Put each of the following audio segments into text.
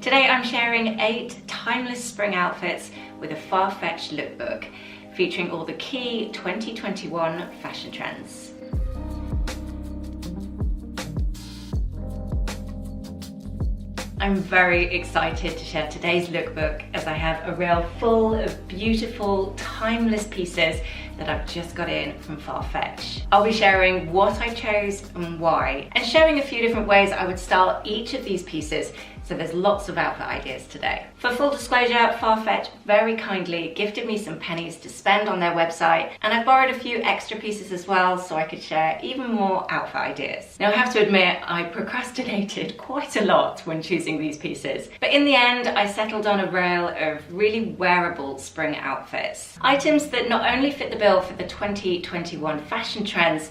Today I'm sharing 8 timeless spring outfits with a far-fetched lookbook featuring all the key 2021 fashion trends. I'm very excited to share today's lookbook as I have a reel full of beautiful, timeless pieces that I've just got in from Farfetch. I'll be sharing what I chose and why, and sharing a few different ways I would style each of these pieces, so there's lots of outfit ideas today. For full disclosure, Farfetch very kindly gifted me some pennies to spend on their website, and I've borrowed a few extra pieces as well so I could share even more outfit ideas. Now I have to admit, I procrastinated quite a lot when choosing these pieces, but in the end I settled on a reel of really wearable spring outfits. Items that not only fit the bill for the 2021 fashion trends,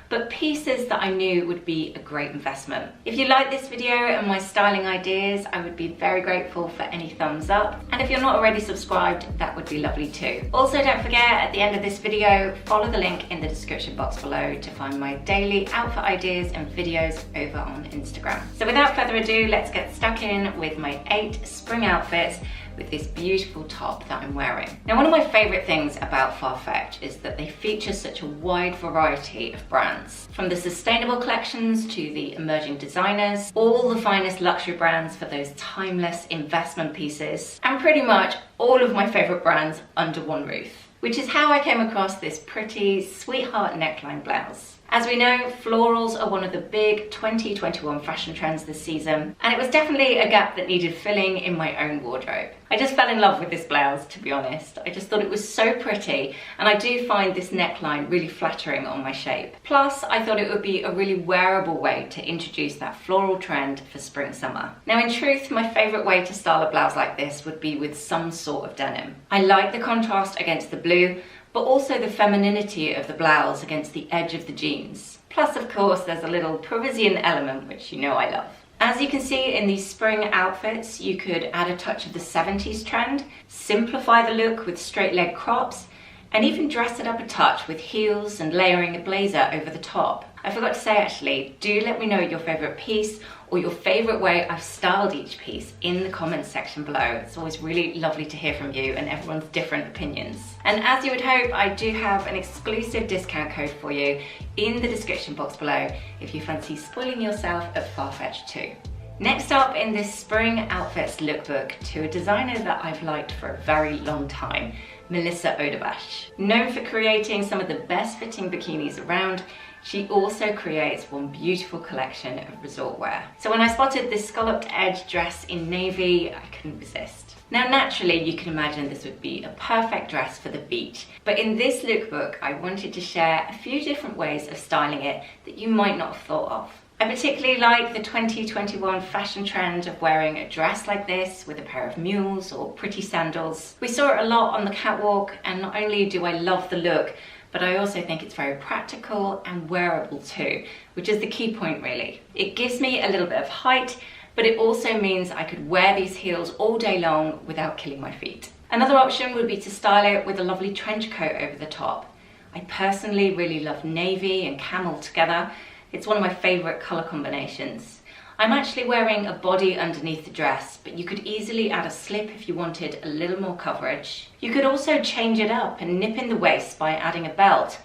but pieces that I knew would be a great investment. If you like this video and my styling ideas, I would be very grateful for any thumbs up. And if you're not already subscribed, that would be lovely too. Also, don't forget, at the end of this video, follow the link in the description box below to find my daily outfit ideas and videos over on Instagram. So without further ado, let's get stuck in with my 8 spring outfits with this beautiful top that I'm wearing. Now, one of my favorite things about Farfetch is that they feature such a wide variety of brands. From the sustainable collections to the emerging designers, all the finest luxury brands for those timeless investment pieces, and pretty much all of my favorite brands under one roof. Which is how I came across this pretty sweetheart neckline blouse. As we know, florals are one of the big 2021 fashion trends this season, and it was definitely a gap that needed filling in my own wardrobe. I just fell in love with this blouse, to be honest. I just thought it was so pretty, and I do find this neckline really flattering on my shape. Plus, I thought it would be a really wearable way to introduce that floral trend for spring-summer. Now, in truth, my favorite way to style a blouse like this would be with some sort of denim. I like the contrast against the blue, but also the femininity of the blouse against the edge of the jeans. Plus, of course, there's a little Parisian element, which you know I love. As you can see in these spring outfits, you could add a touch of the 70s trend, simplify the look with straight leg crops, and even dress it up a touch with heels and layering a blazer over the top. I forgot to say actually, do let me know your favorite piece or your favorite way I've styled each piece in the comments section below. It's always really lovely to hear from you and everyone's different opinions. And as you would hope, I do have an exclusive discount code for you in the description box below if you fancy spoiling yourself at Farfetch too. Next up in this spring outfits lookbook to a designer that I've liked for a very long time, Melissa Odebash. Known for creating some of the best fitting bikinis around, she also creates one beautiful collection of resort wear. So when I spotted this scalloped edge dress in navy, I couldn't resist. Now naturally you can imagine this would be a perfect dress for the beach, but in this lookbook I wanted to share a few different ways of styling it that you might not have thought of. I particularly like the 2021 fashion trend of wearing a dress like this with a pair of mules or pretty sandals. We saw it a lot on the catwalk, and not only do I love the look, but I also think it's very practical and wearable too, which is the key point really. It gives me a little bit of height, but it also means I could wear these heels all day long without killing my feet. Another option would be to style it with a lovely trench coat over the top. I personally really love navy and camel together. It's one of my favorite color combinations. I'm actually wearing a body underneath the dress, but you could easily add a slip if you wanted a little more coverage. You could also change it up and nip in the waist by adding a belt.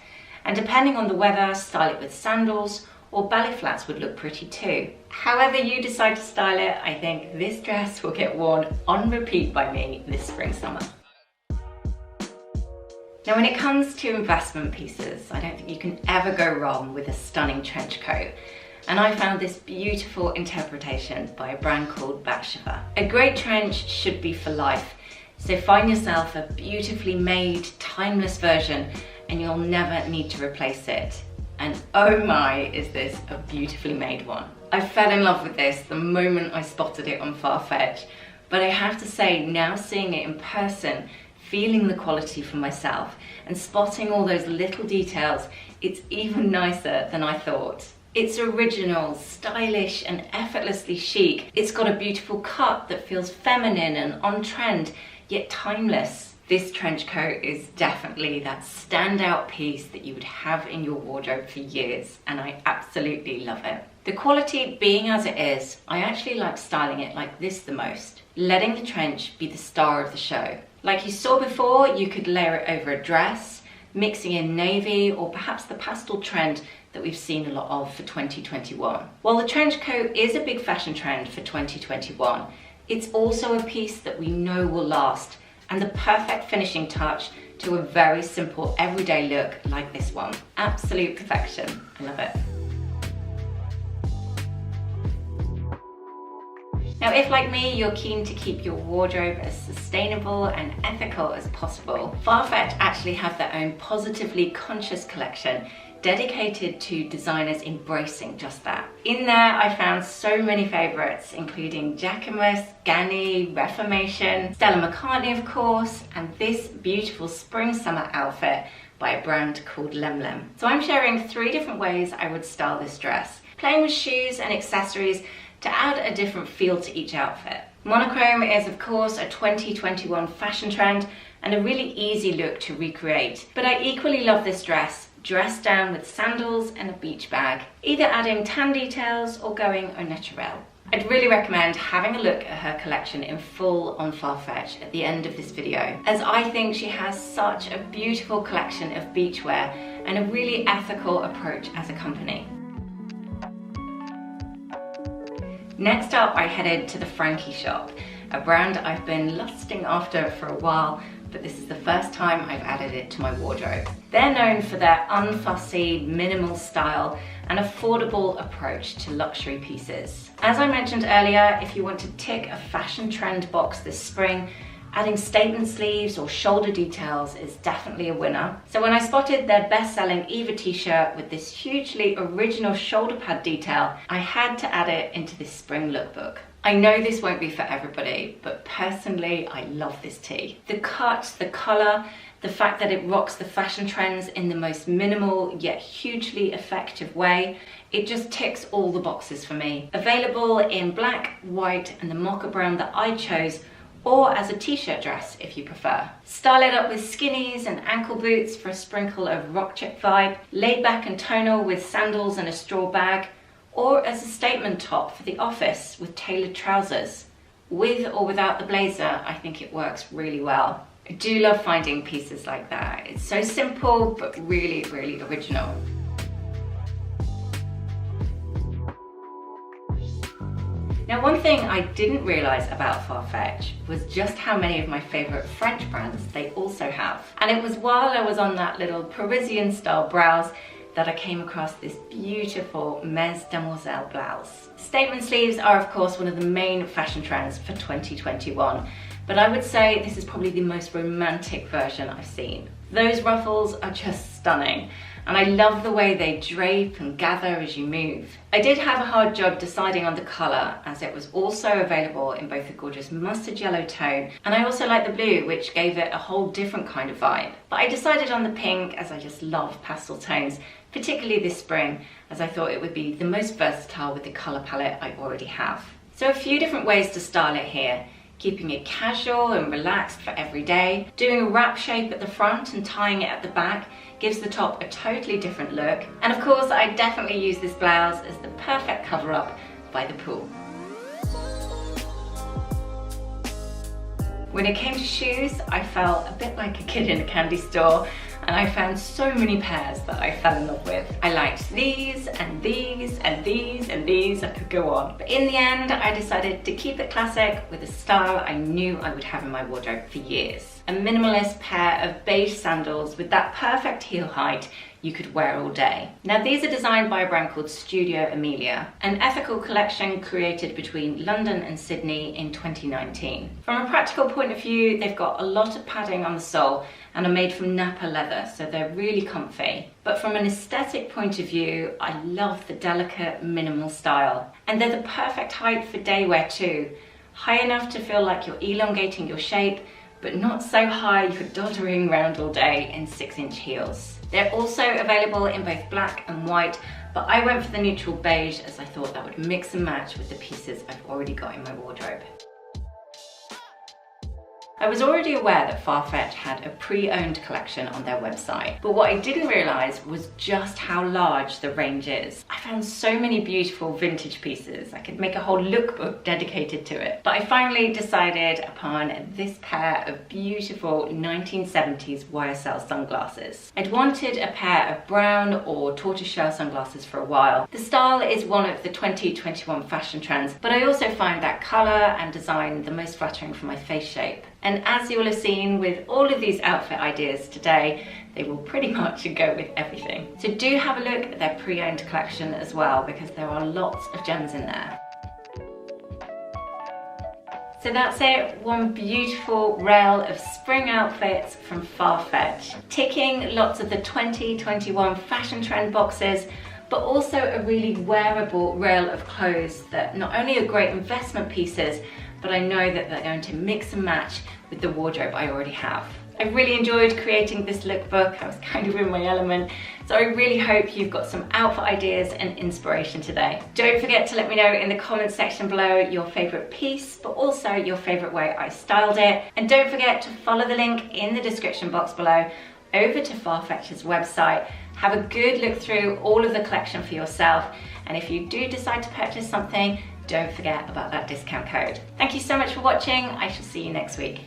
And depending on the weather, style it with sandals or ballet flats would look pretty too. However you decide to style it, I think this dress will get worn on repeat by me this spring-summer. Now when it comes to investment pieces, I don't think you can ever go wrong with a stunning trench coat. And I found this beautiful interpretation by a brand called Bathsheba. A great trench should be for life, so find yourself a beautifully made, timeless version and you'll never need to replace it. And oh my, is this a beautifully made one. I fell in love with this the moment I spotted it on Farfetch, but I have to say, now seeing it in person, feeling the quality for myself and spotting all those little details, it's even nicer than I thought. It's original, stylish and effortlessly chic. It's got a beautiful cut that feels feminine and on trend, yet timeless. This trench coat is definitely that standout piece that you would have in your wardrobe for years, and I absolutely love it. The quality being as it is, I actually like styling it like this the most, letting the trench be the star of the show. Like you saw before, you could layer it over a dress, mixing in navy or perhaps the pastel trend that we've seen a lot of for 2021. While the trench coat is a big fashion trend for 2021, it's also a piece that we know will last and the perfect finishing touch to a very simple everyday look like this one. Absolute perfection. I love it. Now, if like me, you're keen to keep your wardrobe as sustainable and ethical as possible, Farfetch actually have their own positively conscious collection dedicated to designers embracing just that. In there, I found so many favorites, including Jacquemus, Ganni, Reformation, Stella McCartney, of course, and this beautiful spring-summer outfit by a brand called Lemlem. So I'm sharing 3 different ways I would style this dress, playing with shoes and accessories to add a different feel to each outfit. Monochrome is, of course, a 2021 fashion trend and a really easy look to recreate. But I equally love this dress, dressed down with sandals and a beach bag, either adding tan details or going au naturel. I'd really recommend having a look at her collection in full on Farfetch at the end of this video, as I think she has such a beautiful collection of beachwear and a really ethical approach as a company. Next up, I headed to the Frankie shop, a brand I've been lusting after for a while, but this is the first time I've added it to my wardrobe. They're known for their unfussy, minimal style and affordable approach to luxury pieces. As I mentioned earlier, if you want to tick a fashion trend box this spring, adding statement sleeves or shoulder details is definitely a winner. So when I spotted their best-selling Eva t-shirt with this hugely original shoulder pad detail, I had to add it into this spring lookbook. I know this won't be for everybody, but personally, I love this tee. The cut, the color, the fact that it rocks the fashion trends in the most minimal yet hugely effective way, it just ticks all the boxes for me. Available in black, white, and the mocha brown that I chose, or as a t-shirt dress if you prefer. Style it up with skinnies and ankle boots for a sprinkle of rock chip vibe, laid back and tonal with sandals and a straw bag, or as a statement top for the office with tailored trousers. With or without the blazer, I think it works really well. I do love finding pieces like that. It's so simple, but really, really original. Now, one thing I didn't realize about Farfetch was just how many of my favorite French brands they also have. And it was while I was on that little Parisian style browse that I came across this beautiful Mes Demoiselles blouse. Statement sleeves are, of course, one of the main fashion trends for 2021, but I would say this is probably the most romantic version I've seen. Those ruffles are just stunning, and I love the way they drape and gather as you move. I did have a hard job deciding on the colour, as it was also available in both a gorgeous mustard yellow tone, and I also like the blue, which gave it a whole different kind of vibe. But I decided on the pink, as I just love pastel tones, particularly this spring, as I thought it would be the most versatile with the colour palette I already have. So a few different ways to style it here. Keeping it casual and relaxed for every day, doing a wrap shape at the front and tying it at the back gives the top a totally different look. And of course, I definitely use this blouse as the perfect cover-up by the pool. When it came to shoes, I felt a bit like a kid in a candy store, and I found so many pairs that I fell in love with. I liked these and these and these and these, I could go on. But in the end, I decided to keep it classic with a style I knew I would have in my wardrobe for years. A minimalist pair of beige sandals with that perfect heel height you could wear all day. Now, these are designed by a brand called Studio Emilia, an ethical collection created between London and Sydney in 2019. From a practical point of view, they've got a lot of padding on the sole and are made from Napa leather, so they're really comfy. But from an aesthetic point of view, I love the delicate, minimal style. And they're the perfect height for day wear too. High enough to feel like you're elongating your shape, but not so high you're doddering around all day in 6-inch heels. They're also available in both black and white, but I went for the neutral beige as I thought that would mix and match with the pieces I've already got in my wardrobe. I was already aware that Farfetch had a pre-owned collection on their website, but what I didn't realise was just how large the range is. I found so many beautiful vintage pieces. I could make a whole lookbook dedicated to it. But I finally decided upon this pair of beautiful 1970s YSL sunglasses. I'd wanted a pair of brown or tortoiseshell sunglasses for a while. The style is one of the 2021 fashion trends, but I also find that colour and design the most flattering for my face shape. And as you will have seen with all of these outfit ideas today, they will pretty much go with everything. So do have a look at their pre-owned collection as well, because there are lots of gems in there. So that's it, one beautiful rail of spring outfits from Farfetch. Ticking lots of the 2021 fashion trend boxes, but also a really wearable rail of clothes that not only are great investment pieces, but I know that they're going to mix and match with the wardrobe I already have. I really enjoyed creating this lookbook. I was kind of in my element, so I really hope you've got some outfit ideas and inspiration today. Don't forget to let me know in the comments section below your favourite piece, but also your favourite way I styled it. And don't forget to follow the link in the description box below over to Farfetch's website. Have a good look through all of the collection for yourself, and if you do decide to purchase something, don't forget about that discount code. Thank you so much for watching. I shall see you next week.